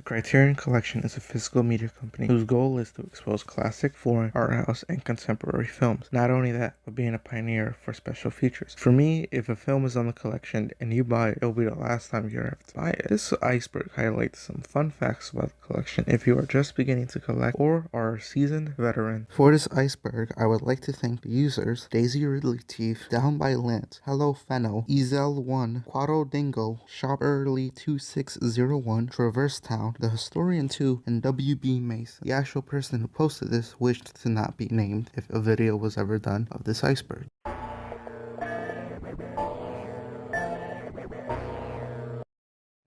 The Criterion Collection is a physical media company whose goal is to expose classic, foreign, art house, and contemporary films. Not only that, but being a pioneer for special features. For me, if a film is on the collection and you buy it, it'll be the last time you'll have to buy it. This Iceberg highlights some fun facts about the collection if you are just beginning to collect or are a seasoned veteran. For this Iceberg, I would like to thank the users Daisy Ridley Teeth, Down by Lance, Hello Fennel, Ezel1, Quado Dingo, Shop Early 2601, Traverse Town, The Historian 2, and WB Mason. The actual person who posted this wished to not be named if a video was ever done of this iceberg.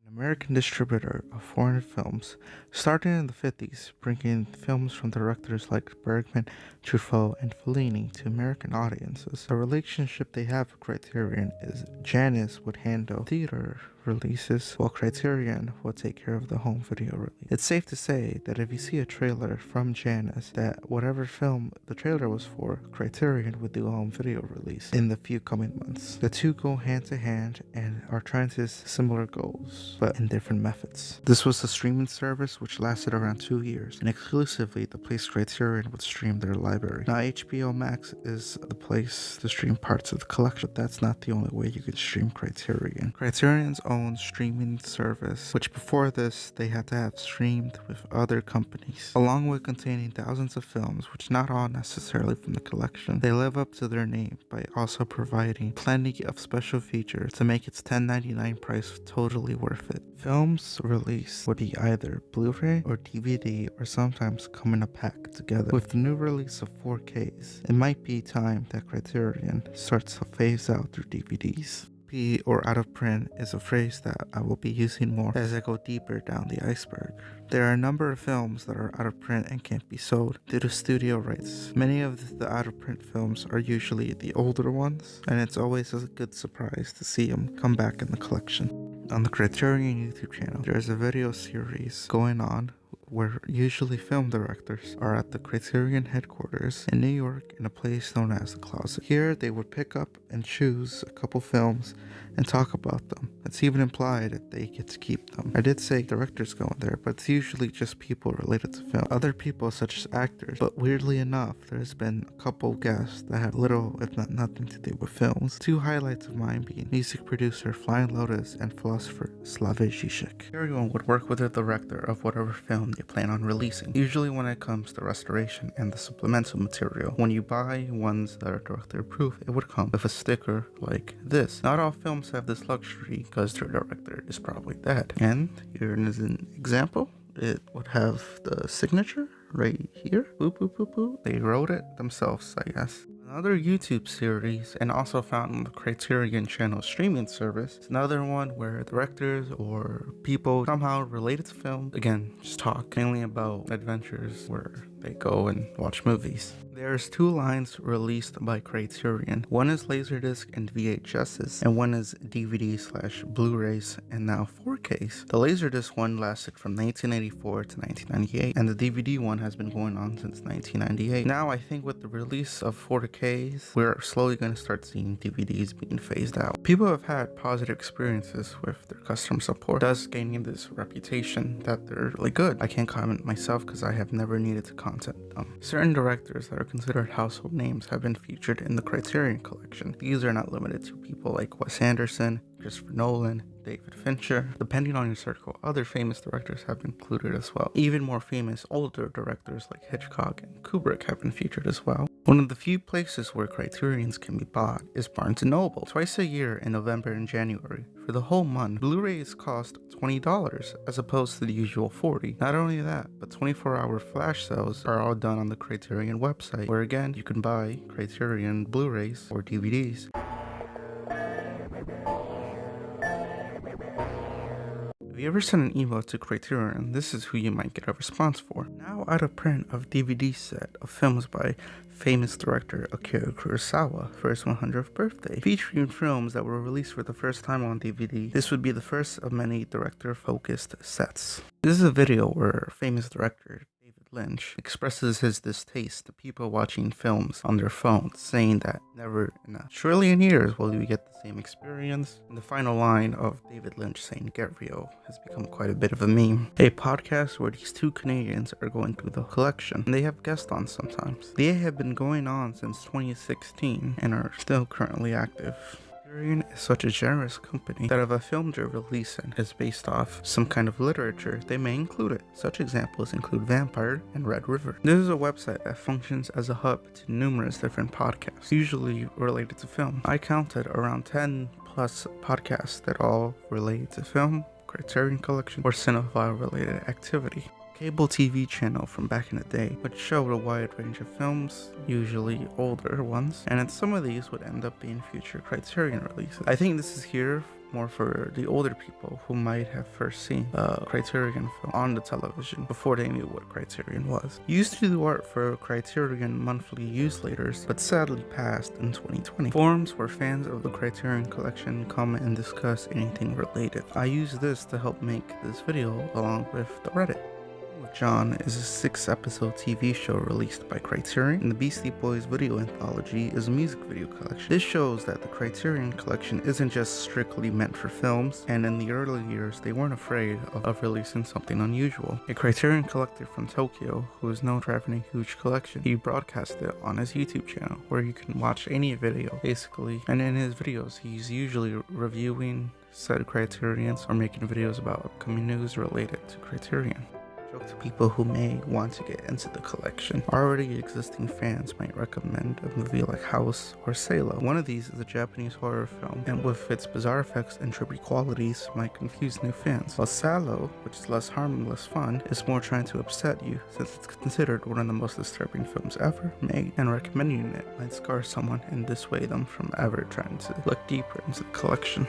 American distributor of foreign films, started in the 50s, bringing films from directors like Bergman, Truffaut, and Fellini to American audiences. The relationship they have with Criterion is Janus would handle theater releases, while Criterion will take care of the home video release. It's safe to say that if you see a trailer from Janus, that whatever film the trailer was for, Criterion would do a home video release in the few coming months. The two go hand to hand and are trying to similar goals, but in different methods. This was a streaming service which lasted around 2 years, and exclusively the place Criterion would stream their library. Now HBO Max is the place to stream parts of the collection, but that's not the only way you can stream Criterion. Criterion's own streaming service, which before this they had to have streamed with other companies, along with containing thousands of films, which not all necessarily from the collection. They live up to their name by also providing plenty of special features to make its $10.99 price totally worth it. Films released would be either Blu-ray or DVD, or sometimes come in a pack together. With the new release of 4Ks, it might be time that Criterion starts to phase out their DVDs. Or out of print is a phrase that I will be using more as I go deeper down the iceberg. There are a number of films that are out of print and can't be sold due to studio rights. Many of the out of print films are usually the older ones, and it's always a good surprise to see them come back in the collection. On the Criterion YouTube channel, there is a video series going on where usually film directors are at the Criterion headquarters in New York in a place known as the Closet. Here they would pick up and choose a couple films and talk about them. It's even implied that they get to keep them. I did say directors go in there, but it's usually just people related to film. Other people such as actors, but weirdly enough, there's been a couple guests that had little if not nothing to do with films. Two highlights of mine being music producer Flying Lotus and philosopher Slavoj Žižek. Everyone would work with the director of whatever film they plan on releasing, usually when it comes to restoration and the supplemental material. When you buy ones that are director approved, it would come with a sticker like this. Not all films have this luxury because their director is probably dead. And here is an example. It would have the signature right here. Boop, boop, boop, boop. They wrote it themselves, I guess. Another YouTube series, and also found on the Criterion channel streaming service, is another one where directors or people somehow related to film, again, just talk mainly about adventures where they go and watch movies. There's 2 lines released by Criterion. One is Laserdisc and VHSs, and one is DVD/Blu-rays and now 4Ks. The Laserdisc one lasted from 1984 to 1998, and the DVD one has been going on since 1998. Now I think with the release of 4Ks, we're slowly going to start seeing DVDs being phased out. People have had positive experiences with their customer support, thus gaining this reputation that they're really good. I can't comment myself because I have never needed to contact them. Certain directors that are considered household names have been featured in the Criterion collection. These are not limited to people like Wes Anderson, Christopher Nolan, David Fincher. Depending on your circle, other famous directors have been included as well. Even more famous older directors like Hitchcock and Kubrick have been featured as well. One of the few places where Criterions can be bought is Barnes & Noble. Twice a year in November and January. For the whole month, Blu-rays cost $20 as opposed to the usual $40. Not only that, but 24-hour flash sales are all done on the Criterion website, where again, you can buy Criterion Blu-rays or DVDs. If you ever send an email to Criterion, this is who you might get a response for. Now out of print of DVD set of films by famous director Akira Kurosawa for his 100th birthday, featuring films that were released for the first time on DVD. This would be the first of many director-focused sets. This is a video where famous director David Lynch expresses his distaste to people watching films on their phones, saying that never in a trillion years will we get the same experience. And the final line of David Lynch saying "Get real" has become quite a bit of a meme. A podcast where these two Canadians are going through the collection, and they have guests on sometimes. They have been going on since 2016 and are still currently active. Criterion is such a generous company that if a film they're releasing is based off some kind of literature, they may include it. Such examples include Vampire and Red River. This is a website that functions as a hub to numerous different podcasts, usually related to film. I counted around 10 plus podcasts that all relate to film, Criterion collection, or cinephile related activity. Cable TV channel from back in the day would show a wide range of films, usually older ones, and some of these would end up being future Criterion releases. I think this is here more for the older people who might have first seen the Criterion film on the television before they knew what Criterion was. Used to do art for Criterion monthly newsletters, but sadly passed in 2020. Forums where fans of the Criterion collection come and discuss anything related. I use this to help make this video along with the Reddit. John is a 6-episode TV show released by Criterion, and the Beastie Boys video anthology is a music video collection. This shows that the Criterion collection isn't just strictly meant for films, and in the early years they weren't afraid of releasing something unusual. A Criterion collector from Tokyo, who is known for having a huge collection, he broadcast it on his YouTube channel, where you can watch any video basically, and in his videos he's usually reviewing said Criterions or making videos about upcoming news related to Criterion. To people who may want to get into the collection. Already existing fans might recommend a movie like House or Salo. One of these is a Japanese horror film, and with its bizarre effects and trippy qualities might confuse new fans. While Salo, which is less harmless fun, is more trying to upset you, since it's considered one of the most disturbing films ever made, and recommending it might scar someone and dissuade them from ever trying to look deeper into the collection.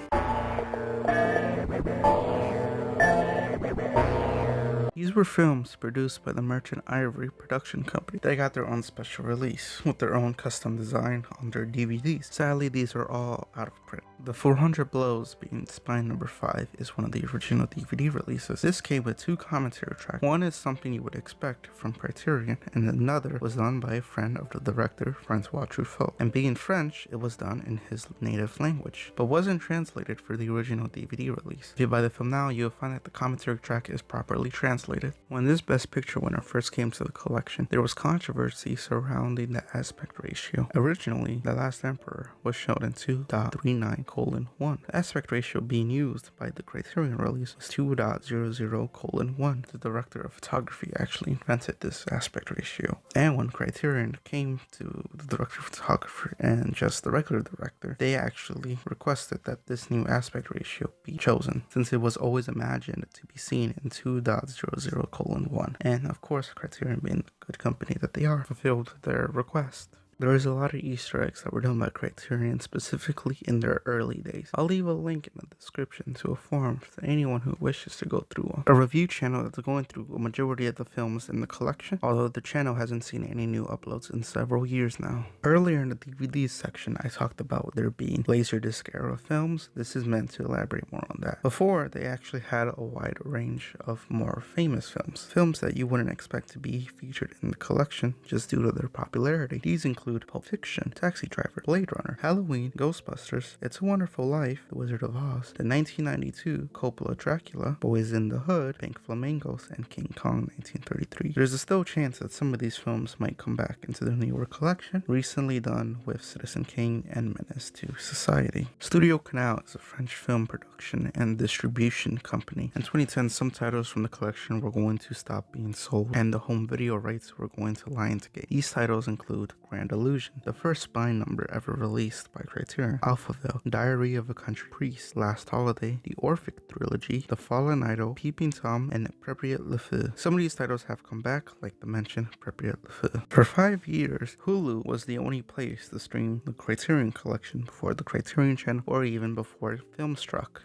These were films produced by the Merchant Ivory production company. They got their own special release with their own custom design on their DVDs. Sadly, these are all out of print. The 400 Blows, being Spine number 5, is one of the original DVD releases. This came with 2 commentary tracks. One is something you would expect from Criterion, and another was done by a friend of the director, Francois Truffaut. And being French, it was done in his native language, but wasn't translated for the original DVD release. If you buy the film now, you'll find that the commentary track is properly translated. When this Best Picture winner first came to the collection, there was controversy surrounding the aspect ratio. Originally, The Last Emperor was shown in 2.39:1. The aspect ratio being used by the Criterion release was 2.00:1. The director of photography actually invented this aspect ratio. And when Criterion came to the director of photography and just the regular director, they actually requested that this new aspect ratio be chosen, since it was always imagined to be seen in 2.00:1. And of course, Criterion, being the good company that they are, fulfilled their request. There is a lot of Easter eggs that were done by Criterion specifically in their early days. I'll leave a link in the description to a forum for anyone who wishes to go through one. A review channel that's going through a majority of the films in the collection, although the channel hasn't seen any new uploads in several years now. Earlier in the DVDs section, I talked about there being Laserdisc era films. This is meant to elaborate more on that. Before, they actually had a wide range of more famous films. Films that you wouldn't expect to be featured in the collection just due to their popularity. These include Pulp Fiction, Taxi Driver, Blade Runner, Halloween, Ghostbusters, It's a Wonderful Life, The Wizard of Oz, the 1992 Coppola Dracula, Boys in the Hood, Pink Flamingos, and King Kong 1933. There's a still chance that some of these films might come back into the newer collection, recently done with Citizen Kane and Menace to Society. Studio Canal is a French film production and distribution company. In 2010, some titles from the collection were going to stop being sold, and the home video rights were going to Lionsgate. These titles include Grand Illusion, the first Spine number ever released by Criterion, Alphaville, Diary of a Country Priest, Last Holiday, the Orphic Trilogy, The Fallen Idol, Peeping Tom, and Prepare Le Feu. Some of these titles have come back, like the mentioned Prepare Le Feu. For 5 years, Hulu was the only place to stream the Criterion collection before the Criterion channel, or even before Filmstruck.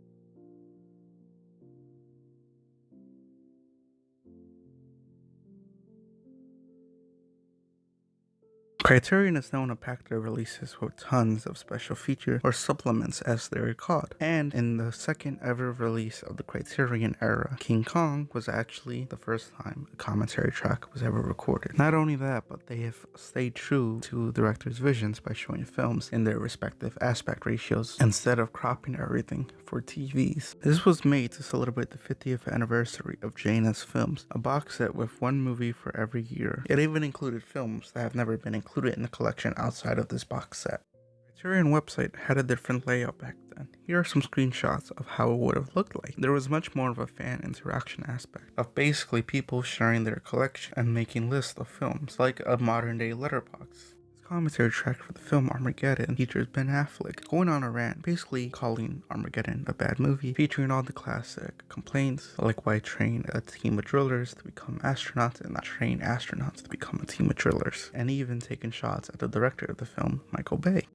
Criterion is known to pack their releases with tons of special features or supplements as they're called. And in the second ever release of the Criterion era, King Kong was actually the first time a commentary track was ever recorded. Not only that, but they have stayed true to directors' visions by showing films in their respective aspect ratios instead of cropping everything for TVs. This was made to celebrate the 50th anniversary of JNS Films, a box set with one movie for every year. It even included films that have never been included in the collection outside of this box set. The Criterion website had a different layout back then. Here are some screenshots of how it would have looked like. There was much more of a fan interaction aspect of basically people sharing their collection and making lists of films, like a modern day letterbox. Commentary track for the film Armageddon features Ben Affleck going on a rant, basically calling Armageddon a bad movie, featuring all the classic complaints, like why train a team of drillers to become astronauts and not train astronauts to become a team of drillers, and even taking shots at the director of the film, Michael Bay.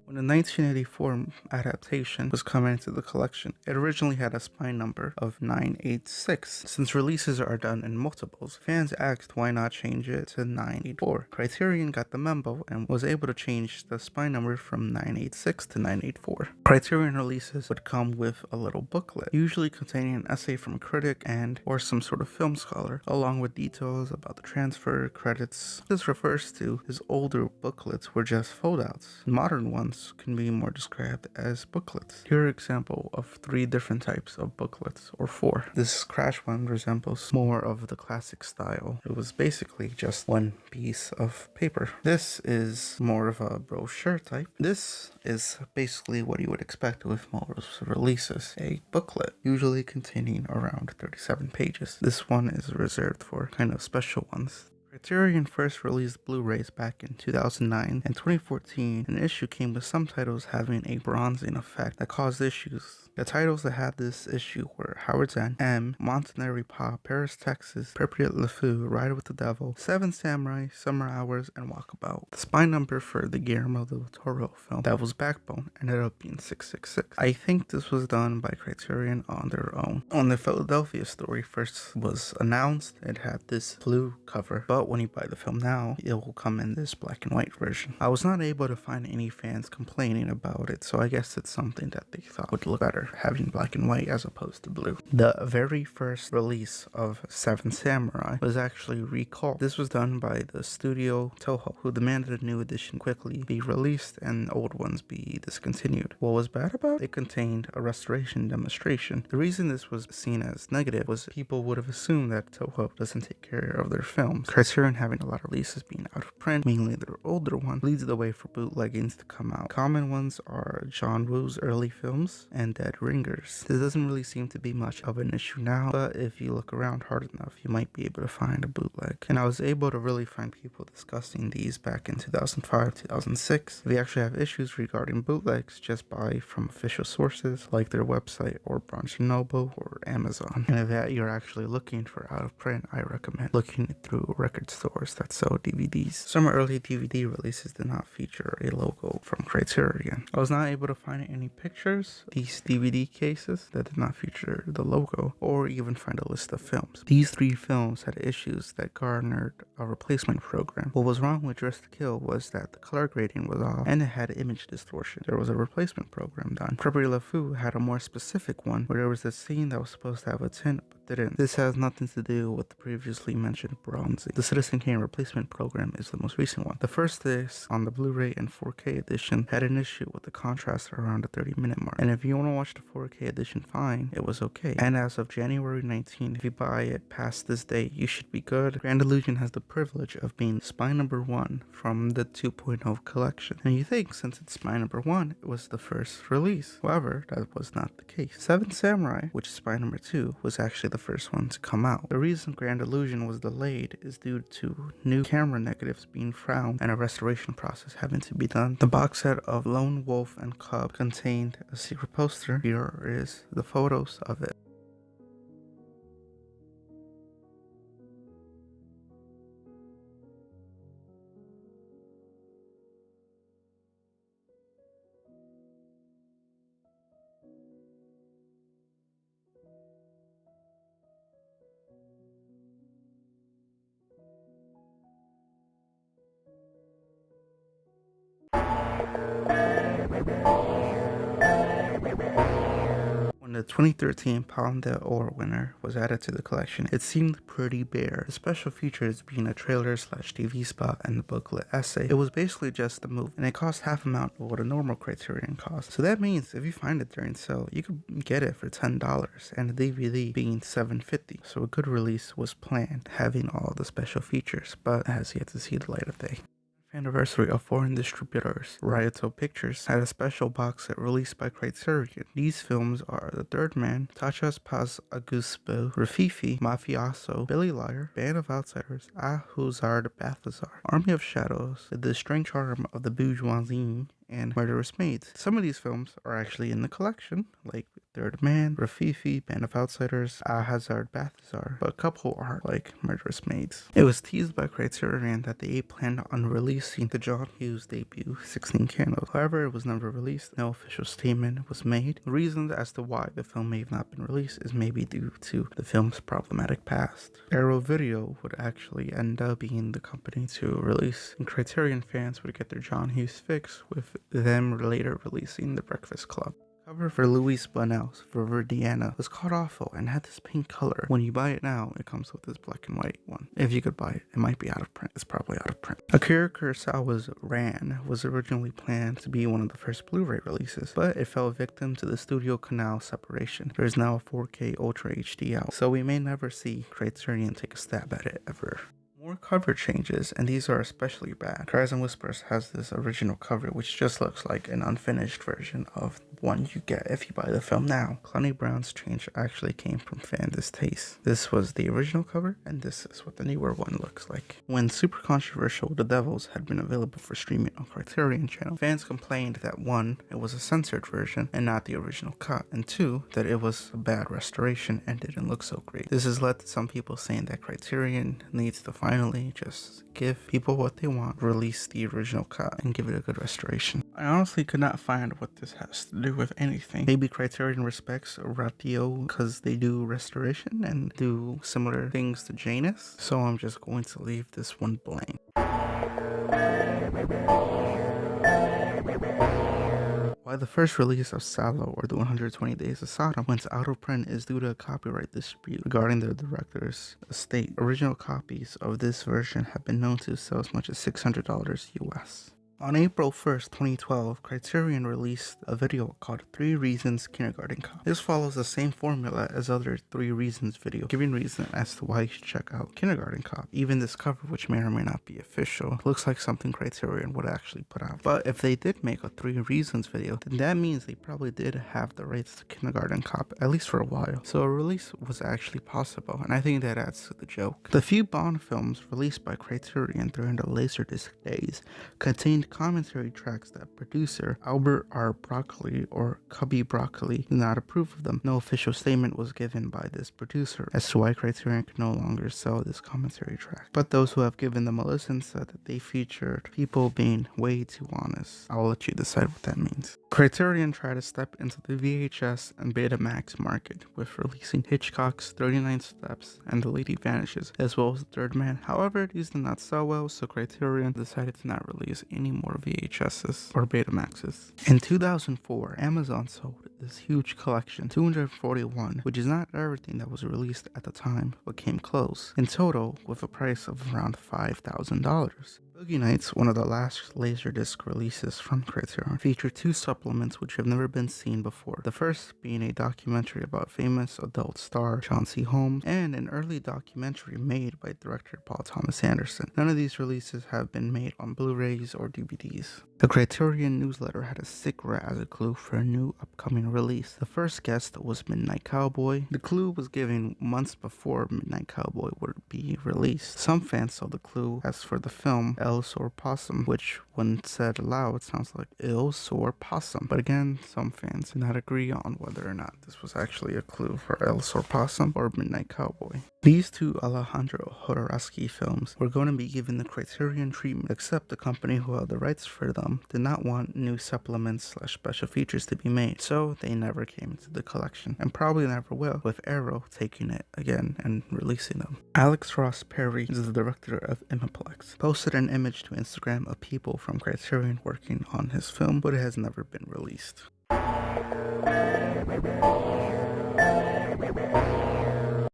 When the 1984 adaptation was coming into the collection, it originally had a spine number of 986. Since releases are done in multiples, fans asked why not change it to 984. Criterion got the memo and was able to change the spine number from 986 to 984. Criterion releases would come with a little booklet, usually containing an essay from a critic and or some sort of film scholar, along with details about the transfer, credits. This refers to his older booklets were just foldouts. Modern ones can be more described as booklets. Here are an example of 3 different types of booklets, or 4. This crash one resembles more of the classic style. It was basically just one piece of paper. This is more of a brochure type. This is basically what you would expect with most releases, a booklet, usually containing around 37 pages. This one is reserved for kind of special ones. Criterion first released Blu-rays back in 2009 and 2014. An issue came with some titles having a bronzing effect that caused issues. The titles that had this issue were Howard's End, M, Montanari Pop, Paris, Texas, Pripyat Le Fou, Ride with the Devil, Seven Samurai, Summer Hours, and Walkabout. The spine number for the Guillermo del Toro film, Devil's Backbone, ended up being 666. I think this was done by Criterion on their own. When the Philadelphia story first was announced, it had this blue cover, but when you buy the film now, it will come in this black and white version. I was not able to find any fans complaining about it, so I guess it's something that they thought would look better having black and white as opposed to blue. The very first release of Seven Samurai was actually recalled. This was done by the studio Toho, who demanded a new edition quickly be released and old ones be discontinued. What was bad about it? It contained a restoration demonstration. The reason this was seen as negative was people would have assumed that Toho doesn't take care of their films. Criterion having a lot of releases being out of print, mainly their older ones, leads the way for bootleggings to come out. Common ones are John Woo's early films and Dead Ringers. This doesn't really seem to be much of an issue now, but if you look around hard enough, you might be able to find a bootleg. And I was able to really find people discussing these back in 2005, 2006. If you actually have issues regarding bootlegs, just buy from official sources like their website or Barnes & Noble or Amazon. And if you're actually looking for out of print, I recommend looking through record stores that sell DVDs. Some early DVD releases did not feature a logo from Criterion. I was not able to find any pictures of these DVD cases that did not feature the logo, or even find a list of films. These 3 films had issues that garnered a replacement program. What was wrong with Dress to Kill was that the color grading was off and it had image distortion. There was a replacement program done. Prairie Le Fou had a more specific one where there was a scene that was supposed to have a tint but didn't. This has nothing to do with the previously mentioned bronzing. The Citizen Kane replacement program is the most recent one. The first disc on the Blu-ray and 4K edition had an issue with the contrast around the 30-minute mark. And if you want to watch the 4K edition fine, it was okay. And as of January 19, if you buy it past this date, you should be good. Grand Illusion has the privilege of being spine number 1 from the 2.0 collection. And you think since it's spine number 1, it was the first release. However, that was not the case. Seven Samurai, which is spine number 2, was actually the first one to come out. The reason Grand Illusion was delayed is due to new camera negatives being found and a restoration process having to be done. The box set of Lone Wolf and Cub contained a secret poster. Here is the photos of it. the 2013 Palme d'Or winner was added to the collection, it seemed pretty bare. The special features being a trailer/TV spot and a booklet essay. It was basically just the movie, and it cost half amount of what a normal Criterion costs. So that means if you find it during sale, you could get it for $10, and the DVD being $7.50. So a good release was planned, having all the special features, but has yet to see the light of day. Anniversary of foreign distributors, Rioto Pictures had a special box set released by Criterion. These films are The Third Man, Tachas Paz Aguspo, Rafifi, Mafioso, Billy Liar, Band of Outsiders, Ahuzard Balthazar, Army of Shadows, The Strange Charm of the Bourgeoisie, and Murderous Maids. Some of these films are actually in the collection, like Third Man, Rafifi, Band of Outsiders, Ahuzard Balthazar, but a couple aren't, like Murderous Maids. It was teased by Criterion that they planned on releasing the John Hughes debut, 16 Candles. However, it was never released. No official statement was made. The reasons as to why the film may have not been released is maybe due to the film's problematic past. Arrow Video would actually end up being the company to release, and Criterion fans would get their John Hughes fix, with them later releasing The Breakfast Club. Cover for Luis Buñuel's Viridiana was called awful and had this pink color. When you buy it now, it comes with this black and white one. If you could buy it, it might be out of print. It's probably out of print. Akira Kurosawa's Ran was originally planned to be one of the first Blu-ray releases, but it fell victim to the studio canal separation. There is now a 4K Ultra HD out, so we may never see Criterion take a stab at it ever. More cover changes, and these are especially bad. Cries and Whispers has this original cover, which just looks like an unfinished version of one you get if you buy the film now. Clooney Brown's change actually came from fan distaste. This was the original cover, and this is what the newer one looks like. When super controversial The Devils had been available for streaming on Criterion channel, fans complained that 1, it was a censored version and not the original cut, and 2, that it was a bad restoration and didn't look so great. This has led to some people saying that Criterion needs to finally just give people what they want, release the original cut, and give it a good restoration. I honestly could not find what this has to do with anything. Maybe Criterion respects Ratio because they do restoration and do similar things to Janus, so I'm just going to leave this one blank. Why the first release of Salo, or the 120 Days of Sodom, went out of print is due to a copyright dispute regarding the director's estate. Original copies of this version have been known to sell as much as $600 US. On April 1st, 2012, Criterion released a video called 3 Reasons Kindergarten Cop. This follows the same formula as other 3 Reasons video, giving reason as to why you should check out Kindergarten Cop. Even this cover, which may or may not be official, looks like something Criterion would actually put out. But if they did make a 3 Reasons video, then that means they probably did have the rights to Kindergarten Cop, at least for a while. So a release was actually possible, and I think that adds to the joke. The few Bond films released by Criterion during the Laserdisc days contained commentary tracks that producer Albert R. Broccoli, or Cubby Broccoli, did not approve of them. No official statement was given by this producer as to why Criterion could no longer sell this commentary track. But those who have given them a listen said that they featured people being way too honest. I'll let you decide what that means. Criterion tried to step into the VHS and Betamax market with releasing Hitchcock's 39 Steps and The Lady Vanishes, as well as The Third Man. However, these did not sell well, so Criterion decided to not release any more VHSs or Betamaxes. In 2004, Amazon sold this huge collection, 241, which is not everything that was released at the time, but came close, in total with a price of around $5,000. Boogie Nights, one of the last Laserdisc releases from Criterion, featured 2 supplements which have never been seen before. The first being a documentary about famous adult star Chauncey Holmes, and an early documentary made by director Paul Thomas Anderson. None of these releases have been made on Blu-rays or DVDs. The Criterion newsletter had a sick rat as a clue for a new upcoming release. The first guest was Midnight Cowboy. The clue was given months before Midnight Cowboy would be released. Some fans saw the clue as for the film El Sore Possum, which when said aloud sounds like Il Sore Possum. But again, some fans did not agree on whether or not this was actually a clue for El Sore Possum or Midnight Cowboy. These 2 Alejandro Jodorowsky films were going to be given the Criterion treatment, except the company who held the rights for them did not want new supplements/special features to be made, so they never came into the collection, and probably never will, with Arrow taking it again and releasing them. Alex Ross Perry is the director of Imaplex, posted an image to Instagram of people from Criterion working on his film, but it has never been released.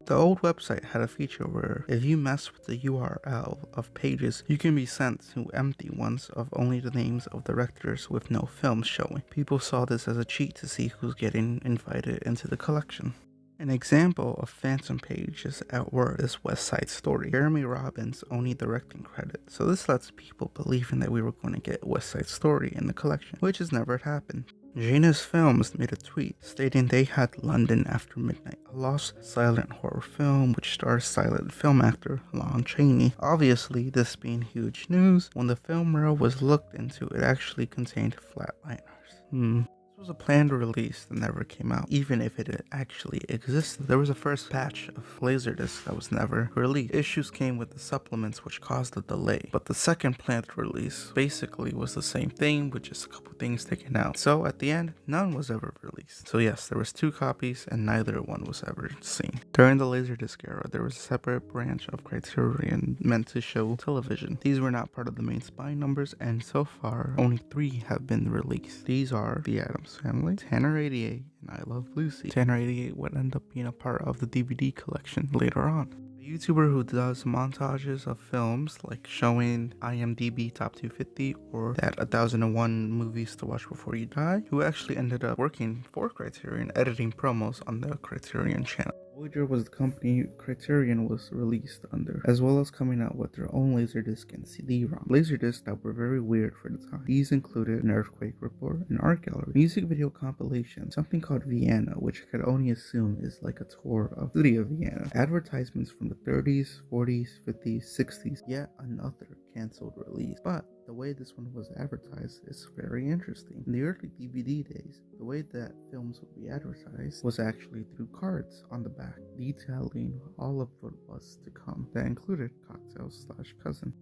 The old website had a feature where if you mess with the URL of pages, you can be sent to empty ones of only the names of directors with no films showing. People saw this as a cheat to see who's getting invited into the collection. An example of phantom pages at work is West Side Story. Jeremy Robbins only directing credit, so this lets people believing that we were going to get West Side Story in the collection, which has never happened. Janus Films made a tweet stating they had London After Midnight, a lost silent horror film which stars silent film actor Lon Chaney. Obviously, this being huge news, when the film reel was looked into, it actually contained flatliners. This was a planned release that never came out, even if it actually existed. There was a first batch of Laserdisc that was never released. Issues came with the supplements which caused a delay, but the second planned release basically was the same thing with just a couple things taken out. So at the end, none was ever released. So yes, there was 2 copies and neither one was ever seen. During the Laserdisc era, there was a separate branch of Criterion meant to show television. These were not part of the main spine numbers, and so far only 3 have been released. These are The Addams Family, Tanner 88, and I Love Lucy. Tanner 88 would end up being a part of the DVD collection later on. A YouTuber who does montages of films, like showing IMDb Top 250 or that 1001 movies to watch before you die, who actually ended up working for Criterion, editing promos on the Criterion channel. Voyager was the company Criterion was released under, as well as coming out with their own Laserdisc and CD-ROM. Laserdiscs that were very weird for the time. These included an earthquake report, an art gallery, music video compilation, something called Vienna, which I could only assume is like a tour of Studio Vienna, advertisements from the 30s, 40s, 50s, 60s, yet another cancelled release. But the way this one was advertised is very interesting. In the early DVD days, the way that films would be advertised was actually through cards on the back, detailing all of what was to come. That included Cocktails/Cousin.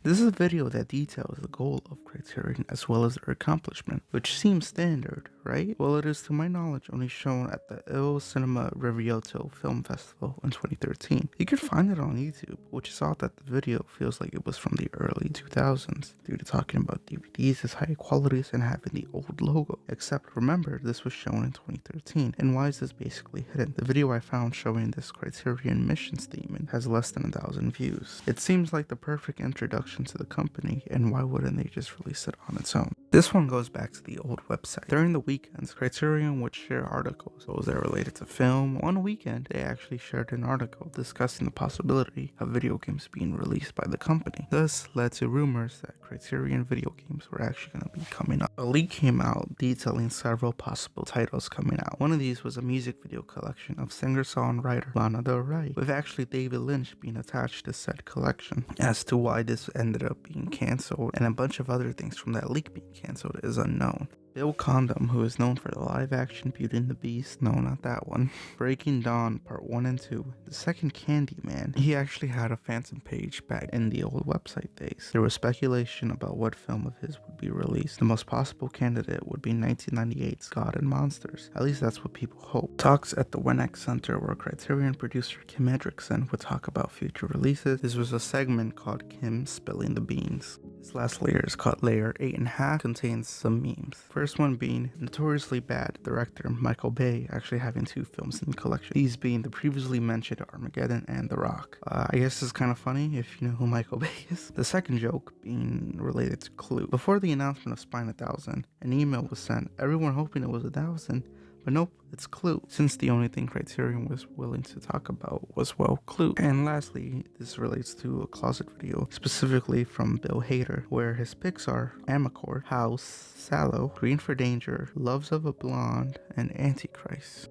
This is a video that details the goal of Criterion as well as their accomplishment, which seems standard, right? Well, it is to my knowledge only shown at the Il Cinema Riviotto Film Festival in 2013. You can find it on YouTube, which is odd that the video feels like it was from the early 2000s, due to talking about DVDs as high qualities and having the old logo. Except remember, this was shown in 2013, and why is this basically hidden? The video I found showing this Criterion mission statement has less than 1,000 views. It seems like the perfect introduction to the company, and why wouldn't they just release it on its own? This one goes back to the old website. During the weekends, Criterion would share articles, those that related to film. One weekend, they actually shared an article discussing the possibility of video games being released by the company. This led to rumors that Criterion video games were actually going to be coming up. A leak came out detailing several possible titles coming out. One of these was a music video collection of singer-songwriter Lana Del Rey, with actually David Lynch being attached to said collection. As to why this ended up being cancelled and a bunch of other things from that leak being cancelled is unknown. Bill Condon, who is known for the live-action Beauty and the Beast, no, not that one, Breaking Dawn Part 1 and 2, the second Candyman, he actually had a phantom page back in the old website days. There was speculation about what film of his would be released. The most possible candidate would be 1998's God and Monsters. At least that's what people hope. Talks at the Wenneck Center where Criterion producer Kim Hendrickson would talk about future releases. This was a segment called Kim Spilling the Beans. This last layer is called Layer 8.5, contains some memes. First one being notoriously bad director Michael Bay actually having 2 films in the collection. These being the previously mentioned Armageddon and The Rock. I guess it's kind of funny if you know who Michael Bay is. The second joke being related to Clue. Before the announcement of Spine 1000, an email was sent, everyone hoping it was 1000, but nope, it's Clue, since the only thing Criterion was willing to talk about was, well, Clue. And lastly, this relates to a closet video, specifically from Bill Hader, where his picks are Amarcord, House, Sallow, Green for Danger, Loves of a Blonde, and Antichrist.